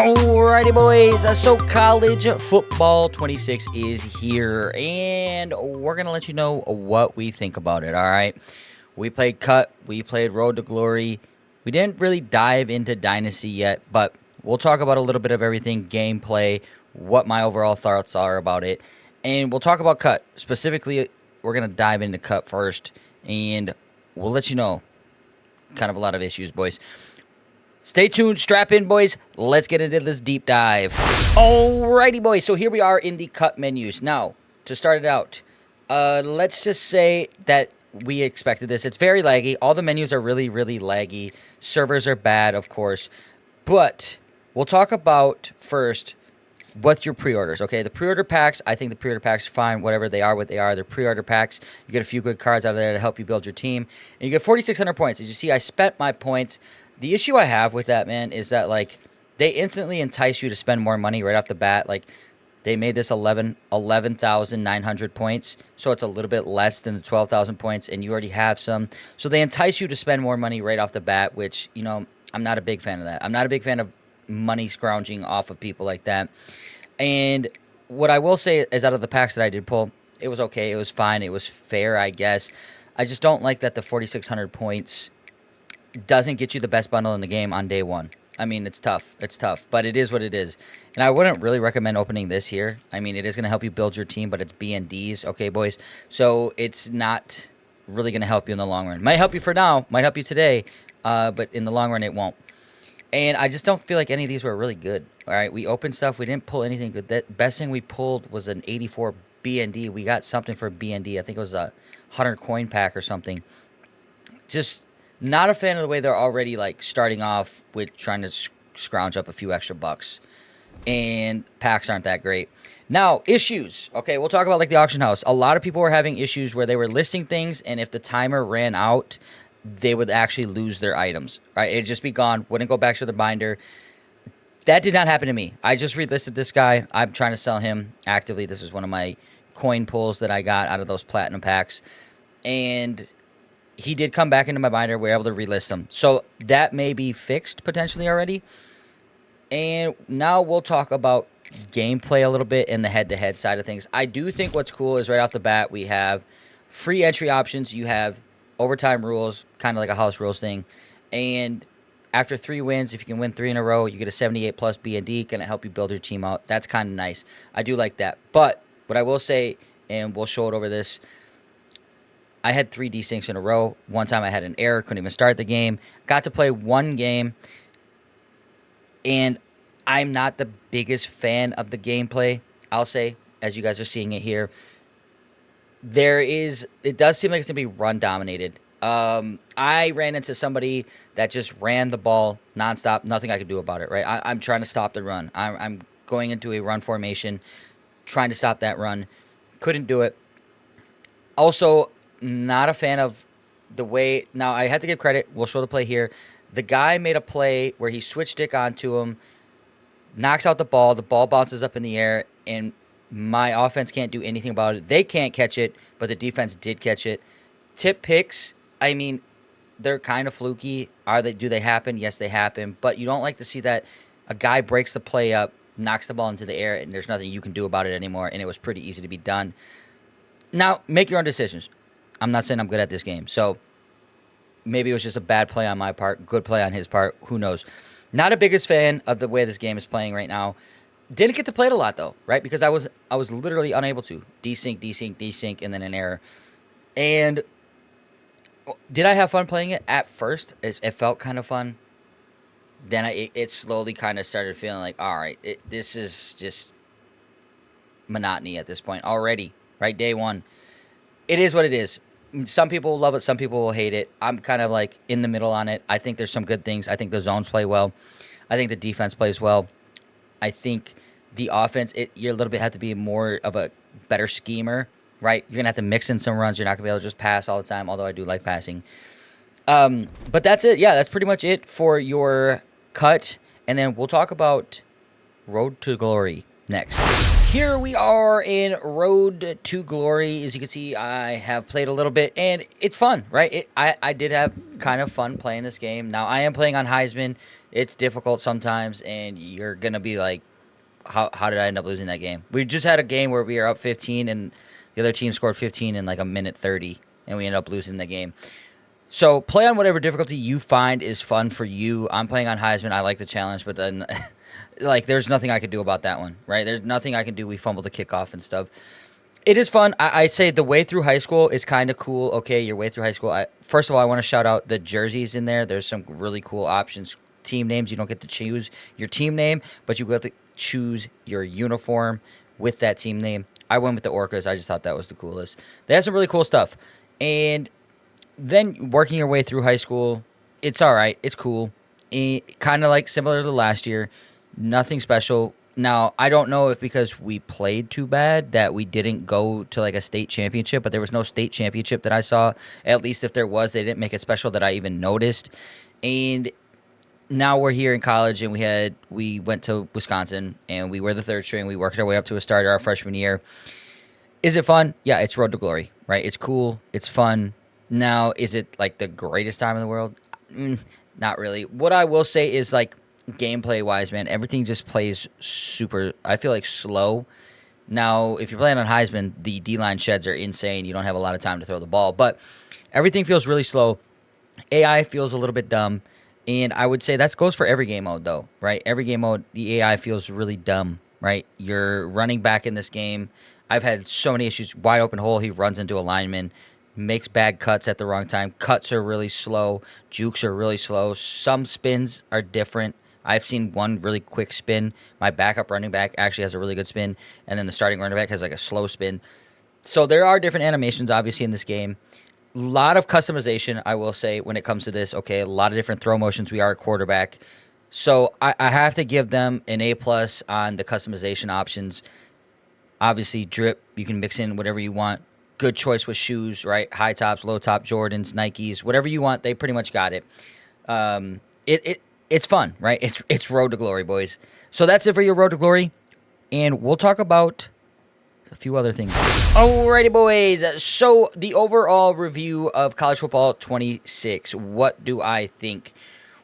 Alrighty, boys. So college football 26 is here, and we're gonna let you know what we think about it. All right, we played Cut, we played Road to Glory. We didn't really dive into Dynasty yet, but we'll talk about a little bit of everything, gameplay, what my overall thoughts are about it, and we'll talk about Cut specifically. We're gonna dive into Cut first, and we'll let you know kind of a lot of issues, boys. Stay tuned, strap in, boys. Let's get into this deep dive. Alrighty, boys. So here we are in the Cut menus. Now, to start it out, let's just say that we expected this. It's very laggy. All the menus are really, really laggy. Servers are bad, of course. But we'll talk about first what's your pre-orders, okay? The pre-order packs, I think the pre-order packs are fine, whatever they are, what they are. They're pre-order packs. You get a few good cards out of there to help you build your team. And you get 4,600 points. As you see, I spent my points. The issue I have with that, man, is that, like, they instantly entice you to spend more money right off the bat. Like, they made this 11,900 points, so it's a little bit less than the 12,000 points, and you already have some. So they entice you to spend more money right off the bat, which, you know, I'm not a big fan of that. I'm not a big fan of money scrounging off of people like that. And what I will say is, out of the packs that I did pull, it was okay. It was fine. It was fair, I guess. I just don't like that the 4,600 points doesn't get you the best bundle in the game on day one. I mean, it's tough. It's tough, but it is what it is. And I wouldn't really recommend opening this here. I mean, it is going to help you build your team, but it's BNDs, okay, boys? So it's not really going to help you in the long run. Might help you for now, might help you today, but in the long run, it won't. And I just don't feel like any of these were really good. All right, we opened stuff. We didn't pull anything good. The best thing we pulled was an 84 BND. We got something for BND. I think it was a 100 coin pack or something. Just not a fan of the way they're already, like, starting off with trying to scrounge up a few extra bucks. And packs aren't that great. Now, issues. Okay, we'll talk about, like, the auction house. A lot of people were having issues where they were listing things, and if the timer ran out, they would actually lose their items. Right? It'd just be gone. Wouldn't go back to the binder. That did not happen to me. I just relisted this guy. I'm trying to sell him actively. This is one of my coin pulls that I got out of those platinum packs. And he did come back into my binder. We were able to relist him. So that may be fixed potentially already. And now we'll talk about gameplay a little bit and the head-to-head side of things. I do think what's cool is right off the bat we have free entry options. You have overtime rules, kind of like a house rules thing. And after 3 wins, if you can win 3 in a row, you get a 78-plus BND. Going to help you build your team out. That's kind of nice. I do like that. But what I will say, and we'll show it over this, I had 3 desyncs in a row. One time I had an error, couldn't even start the game. Got to play one game, and I'm not the biggest fan of the gameplay, I'll say, as you guys are seeing it here. It does seem like it's going to be run-dominated. I ran into somebody that just ran the ball nonstop. Nothing I could do about it, right? I'm trying to stop the run. I'm going into a run formation, trying to stop that run. Couldn't do it. Also, not a fan of the way. Now, I had to give credit. We'll show the play here. The guy made a play where he switched stick onto him, knocks out the ball bounces up in the air, and my offense can't do anything about it. They can't catch it, but the defense did catch it. Tip picks, I mean, they're kind of fluky. Do they happen? Yes, they happen. But you don't like to see that a guy breaks the play up, knocks the ball into the air, and there's nothing you can do about it anymore, and it was pretty easy to be done. Now, make your own decisions. I'm not saying I'm good at this game. So maybe it was just a bad play on my part, good play on his part. Who knows? Not a biggest fan of the way this game is playing right now. Didn't get to play it a lot, though, right? Because I was literally unable to. Desync, and then an error. And did I have fun playing it? At first, it felt kind of fun. Then it slowly kind of started feeling like, all right, this is just monotony at this point already, right? Day one. It is what it is. Some people will love it. Some people will hate it. I'm kind of like in the middle on it. I think there's some good things. I think the zones play well. I think the defense plays well. I think the offense, you a little bit have to be more of a better schemer, right? You're going to have to mix in some runs. You're not going to be able to just pass all the time, although I do like passing. But that's it. Yeah, that's pretty much it for your Cut. And then we'll talk about Road to Glory next. Here we are in Road to Glory. As you can see, I have played a little bit, and it's fun, right? I did have kind of fun playing this game. Now, I am playing on Heisman. It's difficult sometimes, and you're gonna be like, how did I end up losing that game? We just had a game where we were up 15, and the other team scored 15 in like a minute 30, and we ended up losing the game. So play on whatever difficulty you find is fun for you. I'm playing on Heisman. I like the challenge, but then, like, there's nothing I could do about that one, right? There's nothing I can do. We fumbled the kickoff and stuff. It is fun. I say the way through high school is kind of cool. Okay, your way through high school. First of all, I want to shout out the jerseys in there. There's some really cool options. Team names. You don't get to choose your team name, but you get to choose your uniform with that team name. I went with the Orcas. I just thought that was the coolest. They have some really cool stuff. And then working your way through high school, it's all right. It's cool. Kind of like similar to last year. Nothing special. Now, I don't know if because we played too bad that we didn't go to like a state championship, but there was no state championship that I saw. At least if there was, they didn't make it special that I even noticed. And now we're here in college, and we went to Wisconsin, and we were the third string. We worked our way up to a starter our freshman year. Is it fun? Yeah, it's Road to Glory, right? It's cool. It's fun. Now, is it like the greatest time in the world? Not really. What I will say is like, gameplay wise, man, everything just plays super, I feel like, slow. Now, if you're playing on Heisman, the D-line sheds are insane. You don't have a lot of time to throw the ball, but everything feels really slow. AI feels a little bit dumb, and I would say that goes for every game mode, though, right? Every game mode, the AI feels really dumb, right? You're running back in this game. I've had so many issues. Wide open hole, he runs into a lineman, makes bad cuts at the wrong time. Cuts are really slow. Jukes are really slow. Some spins are different. I've seen one really quick spin. My backup running back actually has a really good spin, and then the starting running back has like a slow spin. So there are different animations, obviously, in this game. A lot of customization, I will say, when it comes to this. Okay, a lot of different throw motions. We are a quarterback. So I have to give them an A+ on the customization options. Obviously, drip, you can mix in whatever you want. Good choice with shoes, right? High tops, low top, Jordans, Nikes, whatever you want, they pretty much got it. It's fun, right? It's Road to Glory, boys. So that's it for your Road to Glory, and we'll talk about a few other things. Alrighty, boys. So the overall review of College Football 26. What do I think?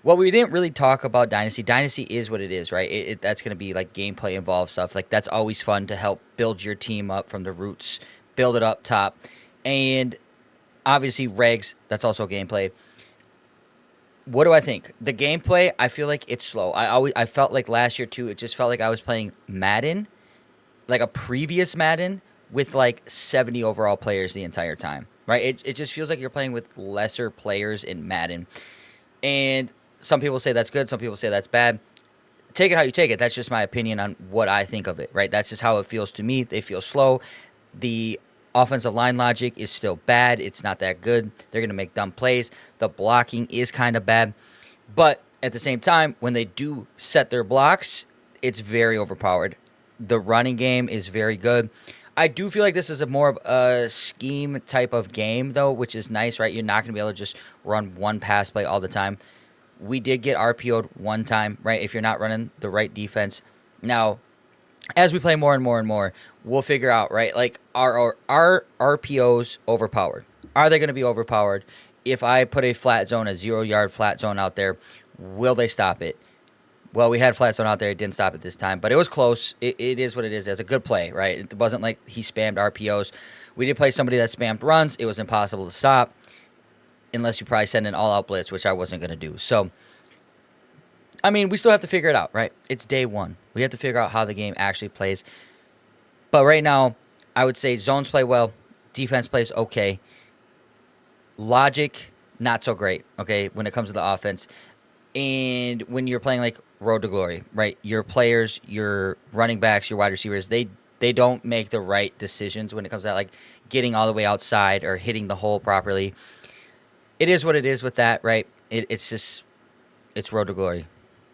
Well, we didn't really talk about Dynasty. Dynasty is what it is, right? That's going to be like gameplay involved stuff. Like, that's always fun to help build your team up from the roots, build it up top. And obviously, regs, that's also gameplay. What do I think? The gameplay, I feel like it's slow. I felt like last year, too, it just felt like I was playing Madden, like a previous Madden, with like 70 overall players the entire time, right? It just feels like you're playing with lesser players in Madden. And some people say that's good. Some people say that's bad. Take it how you take it. That's just my opinion on what I think of it, right? That's just how it feels to me. They feel slow. The offensive line logic is still bad. It's not that good. They're going to make dumb plays. The blocking is kind of bad. But at the same time, when they do set their blocks, it's very overpowered. The running game is very good. I do feel like this is a more of a scheme type of game, though, which is nice, right? You're not going to be able to just run one pass play all the time. We did get RPO'd one time, right? If you're not running the right defense. Now, as we play more and more and more, we'll figure out, right? Like, are RPOs overpowered? Are they going to be overpowered? If I put a flat zone, a 0-yard flat zone out there, will they stop it? Well, we had flat zone out there. It didn't stop it this time, but it was close. It is what it is. It's a good play, right? It wasn't like he spammed RPOs. We did play somebody that spammed runs. It was impossible to stop unless you probably send an all-out blitz, which I wasn't going to do. So, I mean, we still have to figure it out, right? It's day one. We have to figure out how the game actually plays. But right now, I would say zones play well. Defense plays okay. Logic, not so great, okay, when it comes to the offense. And when you're playing like Road to Glory, right? Your players, your running backs, your wide receivers, they don't make the right decisions when it comes to that, like getting all the way outside or hitting the hole properly. It is what it is with that, right? It's Road to Glory.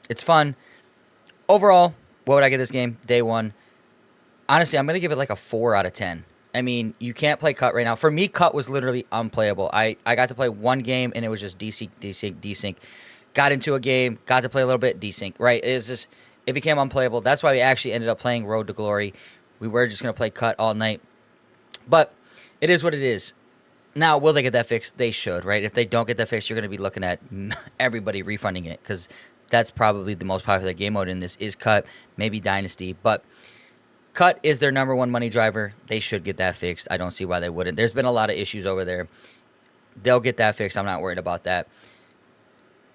It's fun. Overall, what would I give this game? Day one. Honestly, I'm going to give it like a 4 out of 10. I mean, you can't play Cut right now. For me, Cut was literally unplayable. I got to play one game, and it was just desync. Got into a game, got to play a little bit, desync, right? It became unplayable. That's why we actually ended up playing Road to Glory. We were just going to play Cut all night. But it is what it is. Now, will they get that fixed? They should, right? If they don't get that fixed, you're going to be looking at everybody refunding it because that's probably the most popular game mode in this is Cut, maybe Dynasty. But Cut is their number one money driver. They should get that fixed. I don't see why they wouldn't. There's been a lot of issues over there. They'll get that fixed. I'm not worried about that.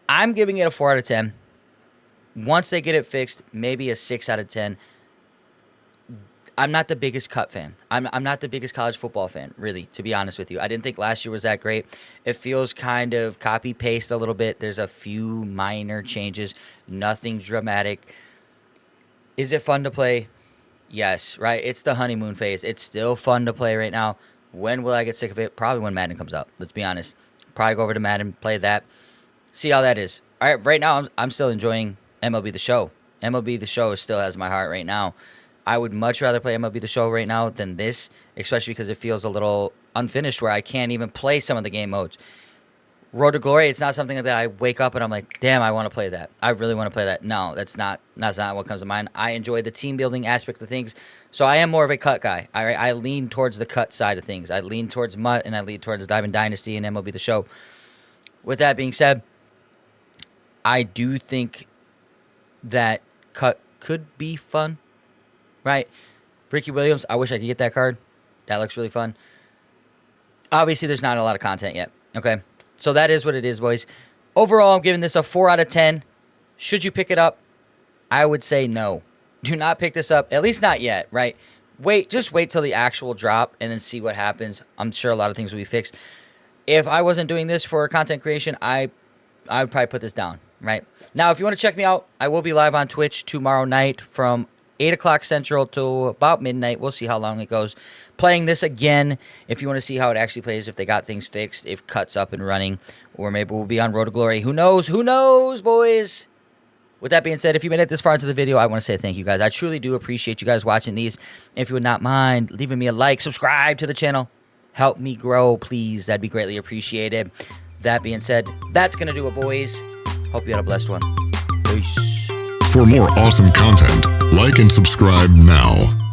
I'm giving it a 4 out of 10. Once they get it fixed, maybe a 6 out of 10. I'm not the biggest Cut fan. I'm not the biggest college football fan, really, to be honest with you. I didn't think last year was that great. It feels kind of copy-paste a little bit. There's a few minor changes, nothing dramatic. Is it fun to play? Yes, right? It's the honeymoon phase. It's still fun to play right now. When will I get sick of it? Probably when Madden comes out. Let's be honest. Probably go over to Madden, play that, see how that is. All right, right now I'm still enjoying MLB The Show. MLB The Show still has my heart right now. I would much rather play MLB The Show right now than this, especially because it feels a little unfinished where I can't even play some of the game modes. Road to Glory, it's not something that I wake up and I'm like, damn, I want to play that. I really want to play that. No, that's not what comes to mind. I enjoy the team building aspect of things, so I am more of a Cut guy. I lean towards the Cut side of things. I lean towards MUT, and I lean towards Diamond Dynasty and MLB The Show. With that being said, I do think that Cut could be fun. Right? Ricky Williams, I wish I could get that card. That looks really fun. Obviously, there's not a lot of content yet. Okay? So that is what it is, boys. Overall, I'm giving this a 4 out of 10. Should you pick it up? I would say no. Do not pick this up. At least not yet, right? Just wait till the actual drop and then see what happens. I'm sure a lot of things will be fixed. If I wasn't doing this for content creation, I would probably put this down, right? Now, if you want to check me out, I will be live on Twitch tomorrow night from 8 o'clock Central to about midnight. We'll see how long it goes. Playing this again, if you want to see how it actually plays, if they got things fixed, if Cut's up and running, or maybe we'll be on Road to Glory. Who knows? Who knows, boys? With that being said, if you made it this far into the video, I want to say thank you, guys. I truly do appreciate you guys watching these. If you would not mind leaving me a like, subscribe to the channel. Help me grow, please. That'd be greatly appreciated. That being said, that's going to do it, boys. Hope you had a blessed one. Peace. For more awesome content, like and subscribe now.